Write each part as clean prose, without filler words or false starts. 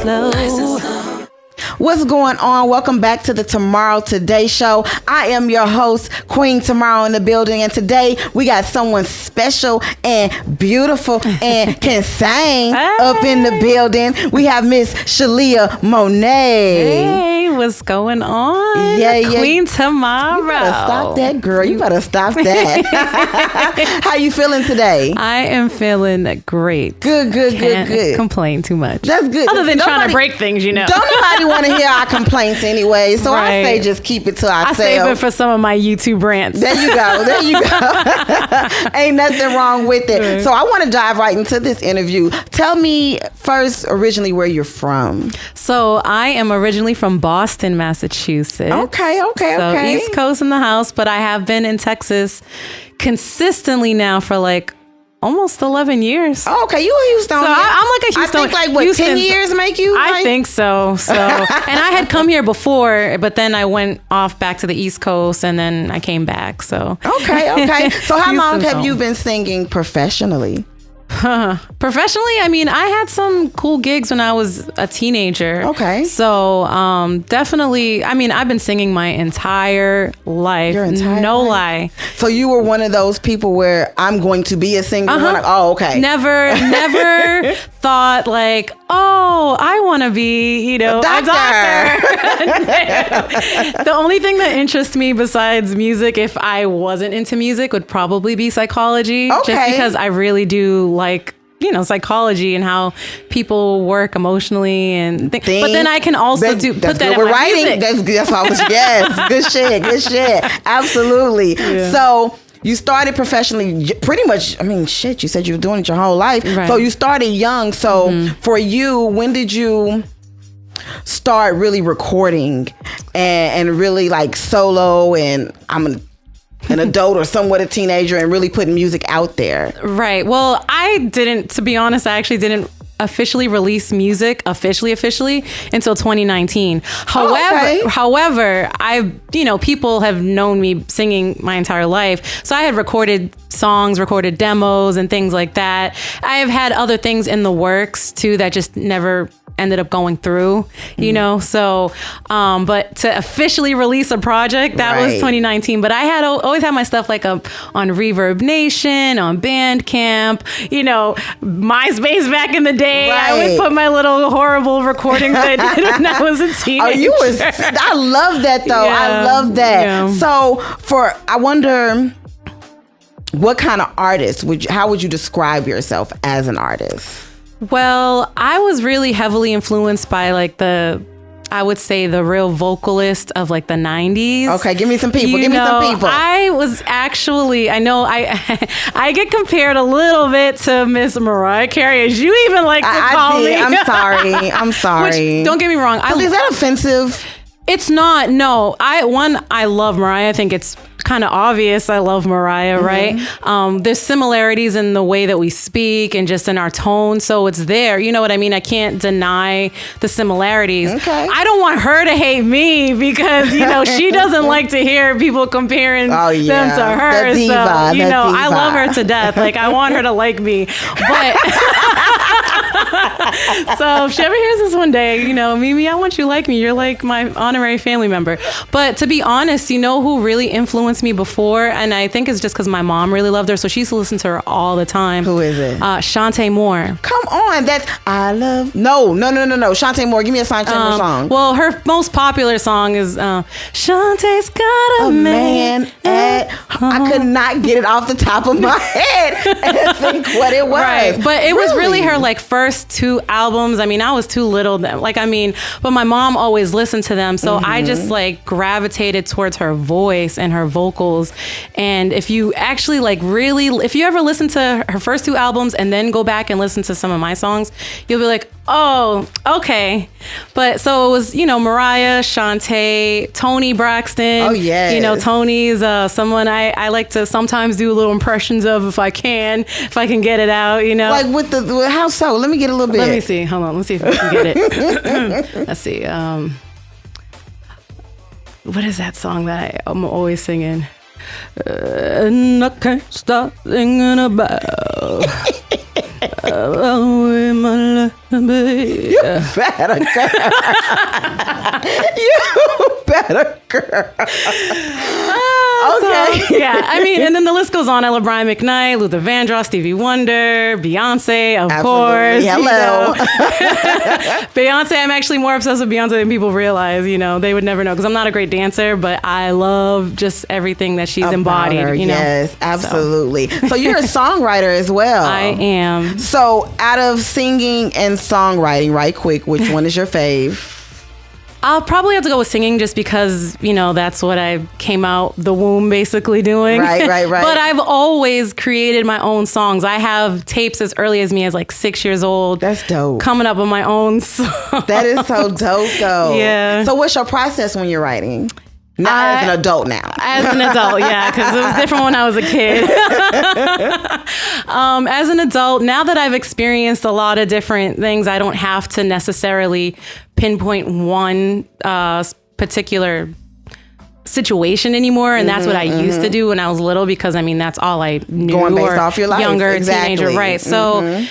slow. What's going on? Welcome back to the Tomaro Today Show. I am your host, Queen Tomaro, in the building, and today we got someone special and beautiful and can sing up in the building. We have Miss Sheleah Monea. Hey, what's going on? Queen Tomaro. You better stop that, girl. You better stop that. How you feeling today? I am feeling great. Good. Can't complain too much. That's good. Other than trying to break things, you know. Don't nobody want to hear our complaints anyway, so right. I say just keep it to ourselves. I save it for some of my YouTube rants. There you go. Ain't nothing wrong with it. Right. So I want to dive right into this interview. Tell me first, originally, where you're from. So I am originally from Boston, Massachusetts. Okay. So East Coast in the house, but I have been in Texas consistently now for like almost 11 years. Oh, okay, you a Houstonian. So I'm like a Houston. I think like what, Houston, 10 years make you? I think so. And I had come here before, but then I went off back to the East Coast and then I came back. So okay. So how long have you been singing professionally? Professionally, I mean, I had some cool gigs when I was a teenager. Okay. So definitely, I mean, I've been singing my entire life. Your entire life? Lie. So you were one of those people where I'm going to be a singer? Okay. Never thought like, oh, I want to be, a doctor. The only thing that interests me besides music, if I wasn't into music, would probably be psychology. Okay. Just because I really do like, psychology and how people work emotionally and things. But then I can also put that in my writing. music. That's all. Yes, good shit. Absolutely. Yeah. So you started professionally pretty much, you said you were doing it your whole life. Right. So you started young. So for you, when did you start really recording and really like solo and an adult or somewhat a teenager and really putting music out there? Right. Well, to be honest, I actually didn't officially release music officially until 2019. However, people have known me singing my entire life. So I had recorded songs, recorded demos and things like that. I have had other things in the works too that just never ended up going through, so but to officially release a project, that was 2019. But I had always had my stuff like on Reverb Nation, on Bandcamp, MySpace back in the day. Right. I would put my little horrible recordings I did when I was a teenager. I love that though. Yeah. I love that. Yeah. So I wonder, what kind of artist how would you describe yourself as an artist? Well, I was really heavily influenced by like the real vocalist of like the 90s. Okay, give me some people. I was actually, I get compared a little bit to Miss Mariah Carey, as you even like to call me. I'm sorry. Which, don't get me wrong. Is that offensive? It's not. No. I love Mariah. I think it's kind of obvious I love Mariah, right? There's similarities in the way that we speak and just in our tone, so it's there. You know what I mean? I can't deny the similarities. Okay. I don't want her to hate me because, she doesn't like to hear people comparing them to her. The diva, I love her to death. Like, I want her to like me. But so if she ever hears this one day, Mimi, I want you to like me. You're like my honorary family member. But to be honest, who really influenced me before, and I think it's just because my mom really loved her, so she used to listen to her all the time. Who is it? Shante Moore. Come on, No. Shante Moore, give me a Shante Moore song. Well, her most popular song is Shantae's got a man at home. I could not get it off the top of my head and think what it was. Right, but it was really her like first two albums. I was too little then. But my mom always listened to them, so I just like gravitated towards her voice and her vocals. And if you actually if you ever listen to her first two albums and then go back and listen to some of my songs, you'll be like, oh, okay. But so it was, Mariah, Shantae, Toni Braxton. Oh, yes. Tony's someone I like to sometimes do little impressions of if I can get it out, Like with how so? Let me get a little bit. Let me see. Hold on. Let's see if I can get it. Let's see. What is that song that I'm always singing? And I can't stop thinking about You better, girl. You better, girl. Okay. So, yeah, I mean, and then the list goes on. I love Brian McKnight, Luther Vandross, Stevie Wonder, Beyonce, of course. Hello. Beyonce, I'm actually more obsessed with Beyonce than people realize. They would never know because I'm not a great dancer, but I love just everything that she's embodied. Yes, absolutely. So you're a songwriter as well. I am. So out of singing and songwriting, right quick, which one is your fave? I'll probably have to go with singing just because, that's what I came out the womb basically doing. Right. But I've always created my own songs. I have tapes as early as me as like 6 years old. That's dope. Coming up with my own song. That is so dope though. Yeah. So what's your process when you're writing? As an adult now. As an adult, yeah, because it was different when I was a kid. As an adult, now that I've experienced a lot of different things, I don't have to necessarily pinpoint one particular situation anymore, and that's what I used to do when I was little because that's all I knew. Going based off your life, younger exactly. Teenager, right? So,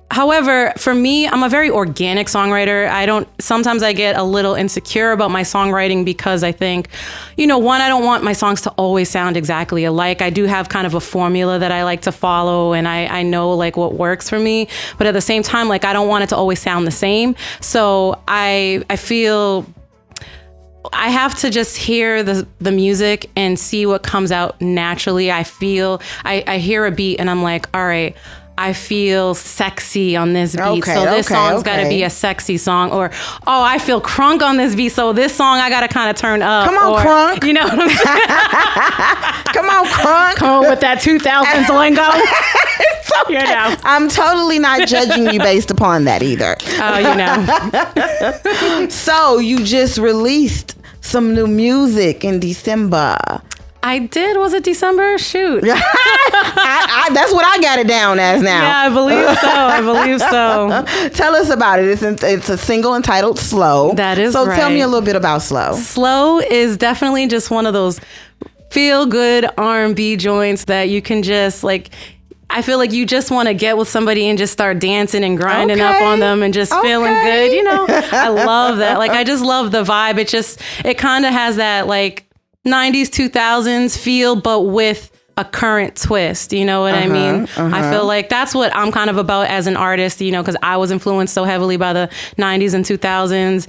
however, for me, I'm a very organic songwriter. Sometimes I get a little insecure about my songwriting because I think, one, I don't want my songs to always sound exactly alike. I do have kind of a formula that I like to follow, and I know like what works for me. But at the same time, like I don't want it to always sound the same. So I feel I have to just hear the music and see what comes out naturally. I feel I hear a beat and I'm like, all right, I feel sexy on this beat. So this song's got to be a sexy song. Or, I feel crunk on this beat. So this song I got to kind of turn up. Come on, crunk. You know what I'm saying? Come on, crunk. Come on with that 2000s lingo. It's okay. I'm totally not judging you based upon that either. Oh, So you just released some new music in December. I did. Was it December? Shoot. That's what I got it down as now. Yeah, I believe so. Tell us about it. It's a single entitled Slow. That is so right. Tell me a little bit about Slow. Slow is definitely just one of those feel good R&B joints that you can just like, I feel like you just want to get with somebody and just start dancing and grinding up on them and just feeling good. I love that. Like, I just love the vibe. It kind of has that like 90s, 2000s feel, but with a current twist. You know what I mean? I feel like that's what I'm kind of about as an artist, because I was influenced so heavily by the 90s and 2000s.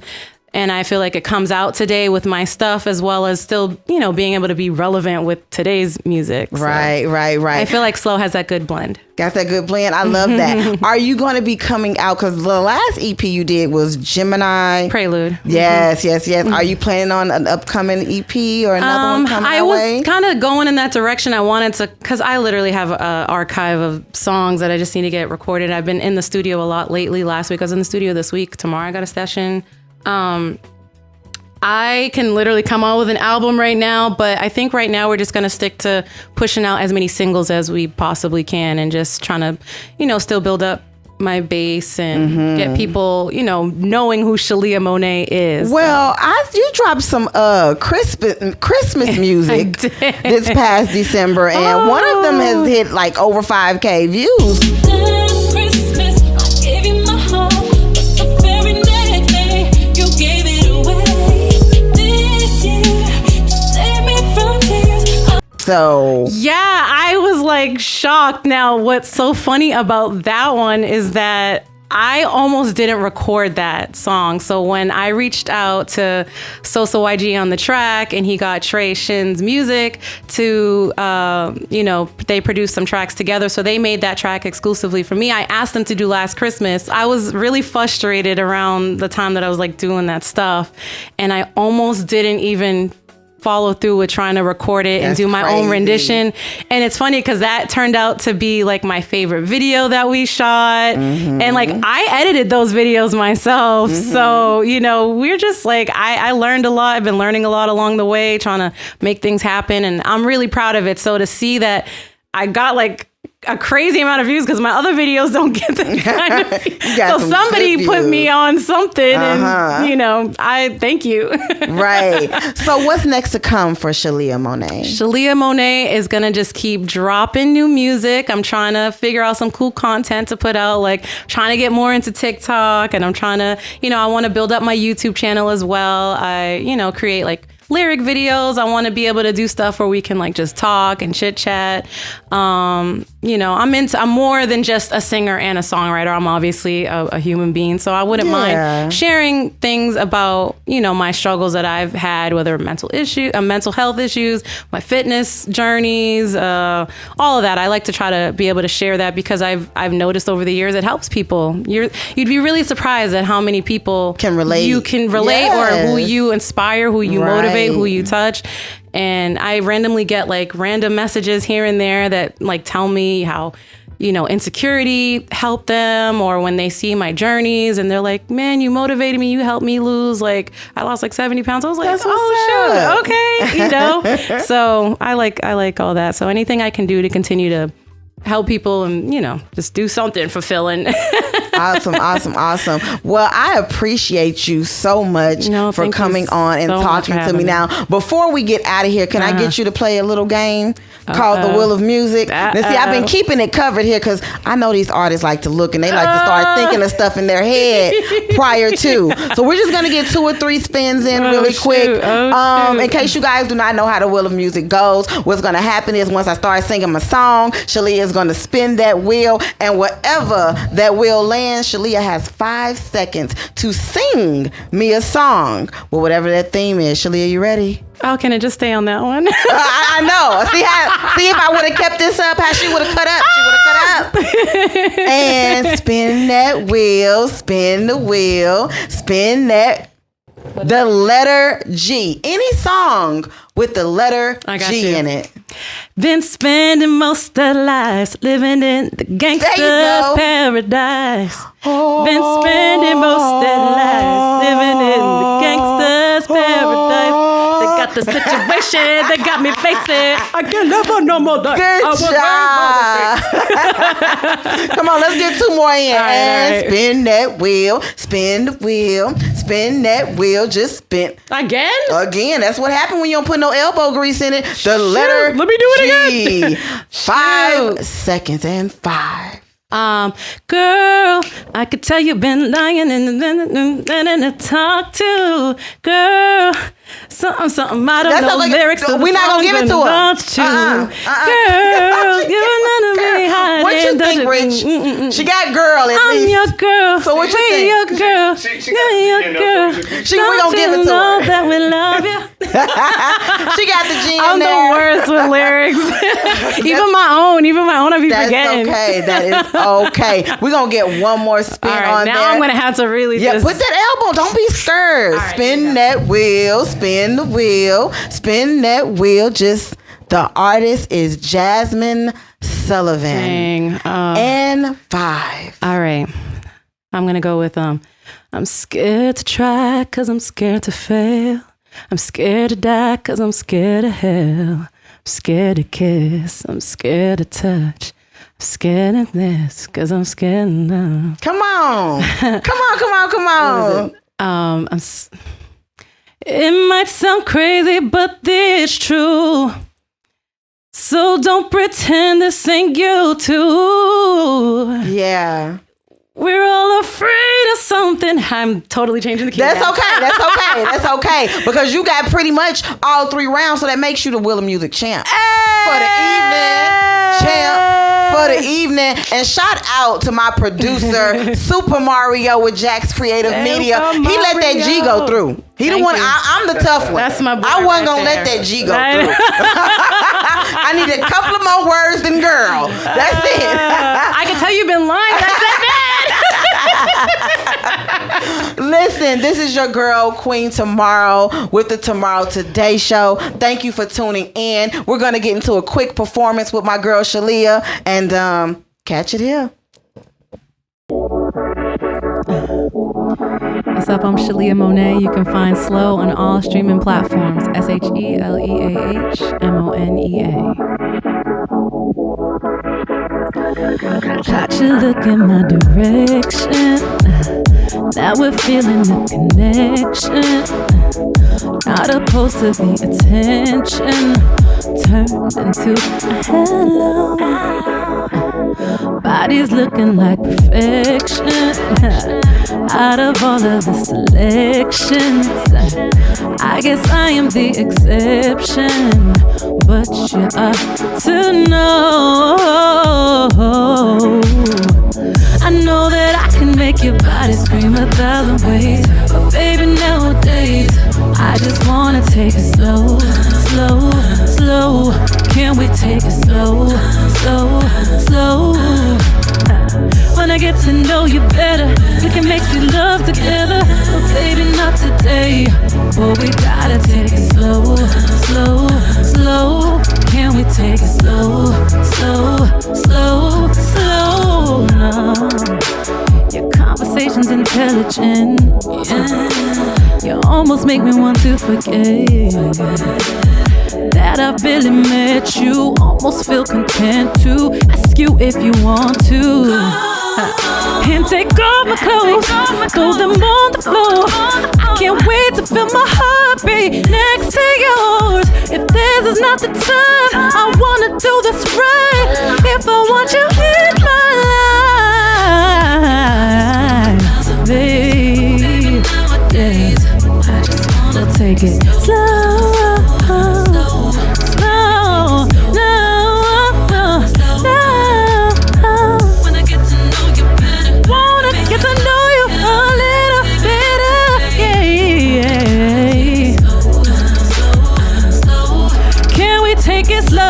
And I feel like it comes out today with my stuff as well as still, being able to be relevant with today's music. So Right. I feel like Slow has that good blend. Got that good blend. I love that. Are you going to be coming out? Because the last EP you did was Gemini. Prelude. Yes. Are you planning on an upcoming EP or another one coming I our was way? kind of going in that direction. I wanted to, because I literally have an archive of songs that I just need to get recorded. I've been in the studio a lot lately. Last week I was in the studio. This week, tomorrow I got a session. I can literally come out with an album right now, but I think right now we're just going to stick to pushing out as many singles as we possibly can and just trying to, still build up my base and get people, knowing who Sheleah Monea is. Well, you dropped some Christmas music this past December, and one of them has hit like over 5K views. So yeah, I was like shocked. Now, what's so funny about that one is that I almost didn't record that song. So when I reached out to Sosa YG on the track and he got Trey Shin's music to, they produced some tracks together. So they made that track exclusively for me. I asked them to do Last Christmas. I was really frustrated around the time that I was like doing that stuff. And I almost didn't even follow through with trying to record it and do my own rendition. And it's funny because that turned out to be like my favorite video that we shot. And like I edited those videos myself. So, we're just like, I learned a lot. I've been learning a lot along the way, trying to make things happen. And I'm really proud of it. So to see that I got like a crazy amount of views because my other videos don't get that kind of views. So somebody put me on something and, I thank you. Right. So what's next to come for Sheleah Monea? Sheleah Monea is going to just keep dropping new music. I'm trying to figure out some cool content to put out, like trying to get more into TikTok, and I'm trying to, I want to build up my YouTube channel as well. I, create like lyric videos. I want to be able to do stuff where we can like just talk and chit chat. I'm more than just a singer and a songwriter. I'm obviously a human being, so I wouldn't mind sharing things about, my struggles that I've had, whether mental health issues, my fitness journeys, all of that. I like to try to be able to share that because I've noticed over the years it helps people. You'd be really surprised at how many people can relate. You can relate, or who you inspire, who you motivate, who you touch. And I randomly get like random messages here and there that like tell me how, insecurity helped them, or when they see my journeys and they're like, man, you motivated me. You helped me lose. Like I lost like 70 pounds. I was like, oh shoot. Okay. So I like all that. So anything I can do to continue to help people and, just do something fulfilling. Awesome. Well, I appreciate you so much for coming on and talking to me. Now, before we get out of here, can I get you to play a little game called The Wheel of Music? Now, see, I've been keeping it covered here because I know these artists like to look and they like to start thinking of stuff in their head prior to. So we're just going to get 2 or 3 spins in really quick. In case you guys do not know how The Wheel of Music goes, what's going to happen is once I start singing my song, Sheleah is going to spin that wheel, and wherever that wheel lands, Sheleah has 5 seconds to sing me a song. Well, whatever that theme is. Sheleah, you ready? Oh, can it just stay on that one? I know. See if I would have kept this up, how she would have cut up. And spin that wheel, spin the wheel, spin that. The letter G. Any song with the letter G in it. Been spending most of their lives living in the gangster's paradise. Been spending most of their lives living in the gangster's paradise. They got the situation they got me facing. I can never no more die. Good job. Come on, let's get 2 more in. Right. Spin that wheel, spin the wheel, spin that wheel, just spin. Again, that's what happened when you don't put no elbow grease in it. The letter Let me do it again. 5 seconds and 5. Girl, I could tell you've been lying and to talk to. Girl, something, I don't know lyrics. We're not going to give it to her. Girl, you're not a very high. What you think, Rich? She got girl at least. I'm your girl. So what you think? Your girl. You're your girl. We're going to give it to her. That we love you. She got the G in I'm there. the worst with lyrics. even my own I be forgetting. That's okay. That is okay. We're going to get 1 more spin on there. Now I'm going to have to really just... put that elbow. Don't be scared. Right, spin that wheel. Spin the wheel. Spin that wheel. The artist is Jasmine Sullivan. Dang. And 5. All right. I'm going to go with I'm scared to try because I'm scared to fail. I'm scared to die because I'm scared of hell. I'm scared to kiss. I'm scared to touch. I'm scared of this because I'm scared enough. Come on. Come on. It might sound crazy, but it's true. So don't pretend this ain't you too. Yeah. We're all afraid of something. I'm totally changing the key. That's okay. Because you got pretty much all 3 rounds, so that makes you the Wheel of Music champ. For the evening. Champ. For the evening. And shout out to my producer, Super Mario with Jack's Creative Media. He let that G go through. He the one. I'm the tough one. That's my boy. I wasn't gonna let that G go through. I need a couple of more words than girl. That's it. I can tell you've been lying. That's that bad. Listen, this is your girl, Queen Tomaro, with the Tomorrow Today Show. Thank you for tuning in. We're gonna get into a quick performance with my girl Sheleah, and catch it here. What's up? I'm Sheleah Monea. You can find Slow on all streaming platforms. SHELEAHMONEA. Got you looking my direction. Now we're feeling the connection. Not opposed to the attention. Turned into a hello. Body's looking like perfection. Out of all of the selections, I guess I am the exception. But you ought to know, I know that I can make your body scream 1,000 ways. But baby, nowadays I just wanna take it slow, slow, slow. Can we take it slow, slow, slow? When I get to know you better, we can make sweet love together. But baby, not today. Oh, we gotta take it slow, slow, slow. Can we take it slow, slow, slow, slow? No. Your conversation's intelligent. Yeah. You almost make me want to forget that I really met you. Almost feel content to ask you if you want to. And take off my clothes, throw them on the floor. I can't wait to feel my heartbeat next to yours. If this is not the time, I wanna do this right. If I want you in my life, babe, yeah. So take it slow. Take it slow,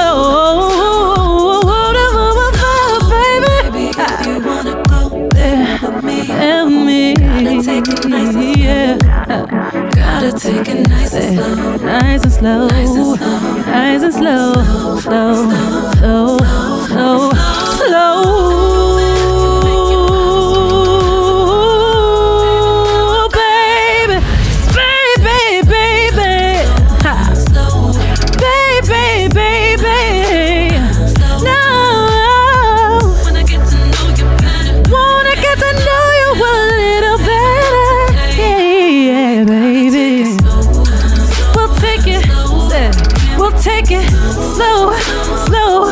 baby. If you wanna go with me, gotta take it nice and slow. Gotta take it nice and slow, nice and slow, nice and slow, slow, slow, slow, slow. Take it slow, slow,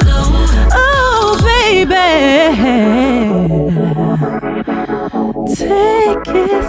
oh baby. Take it